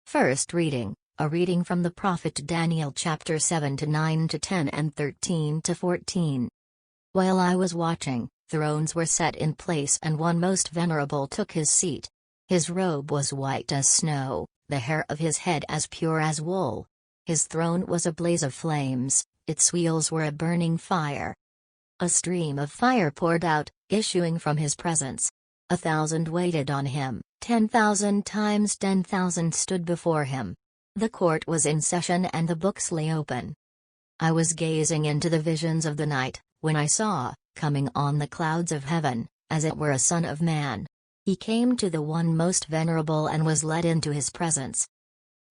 First reading, a reading from the prophet Daniel chapter 7 to 9 to 10 and 13 to 14. While I was watching, thrones were set in place and one most venerable took his seat. His robe was white as snow, the hair of his head as pure as wool. His throne was a blaze of flames, its wheels were a burning fire. A stream of fire poured out, issuing from his presence. 1,000 waited on him, 10,000 times 10,000 stood before him. The court was in session and the books lay open. I was gazing into the visions of the night, when I saw, coming on the clouds of heaven, as it were a son of man. He came to the one most venerable and was led into his presence.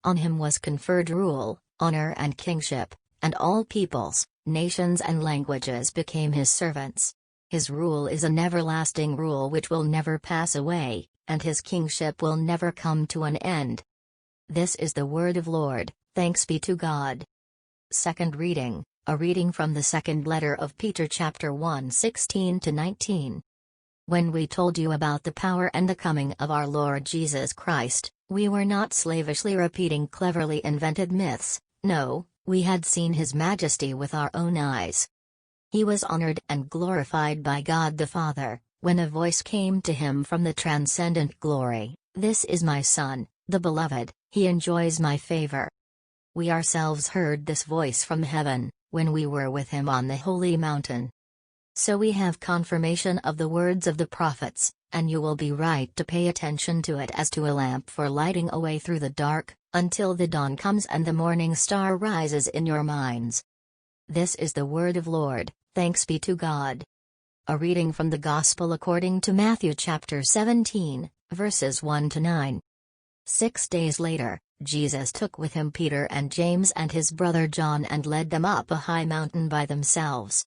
On him was conferred rule, honor and kingship, and all peoples, nations and languages became his servants. His rule is an everlasting rule which will never pass away, and his kingship will never come to an end. This is the word of Lord, thanks be to God. Second reading, a reading from the second letter of Peter chapter 1 16 to 19. When we told you about the power and the coming of our Lord Jesus Christ, we were not slavishly repeating cleverly invented myths, no, we had seen His Majesty with our own eyes. He was honored and glorified by God the Father, when a voice came to him from the transcendent glory, "This is my Son, the Beloved, he enjoys my favor." We ourselves heard this voice from heaven, when we were with him on the holy mountain. So we have confirmation of the words of the prophets, and you will be right to pay attention to it as to a lamp for lighting a way through the dark, until the dawn comes and the morning star rises in your minds. This is the word of Lord, thanks be to God. A reading from the Gospel according to Matthew chapter 17, verses 1 to 9. 6 days later, Jesus took with him Peter and James and his brother John and led them up a high mountain by themselves.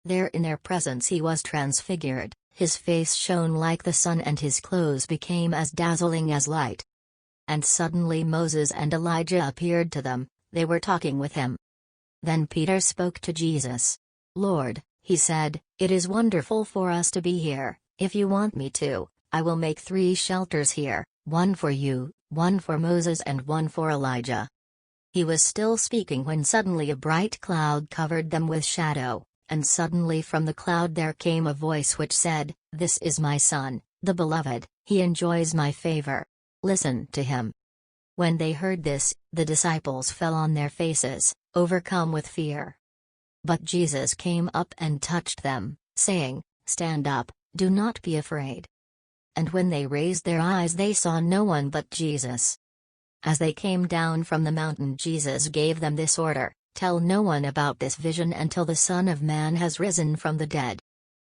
There in their presence he was transfigured, his face shone like the sun and his clothes became as dazzling as light. And suddenly Moses and Elijah appeared to them, they were talking with him. Then Peter spoke to Jesus. "Lord," he said, "it is wonderful for us to be here. If you want me to, I will make 3 shelters here, one for you, one for Moses and one for Elijah." He was still speaking when suddenly a bright cloud covered them with shadow, and suddenly from the cloud there came a voice which said, "This is my Son, the Beloved, he enjoys my favor. Listen to him." When they heard this, the disciples fell on their faces, overcome with fear. But Jesus came up and touched them, saying, "Stand up, do not be afraid." And when they raised their eyes they saw no one but Jesus. As they came down from the mountain, Jesus gave them this order, "Tell no one about this vision until the Son of Man has risen from the dead."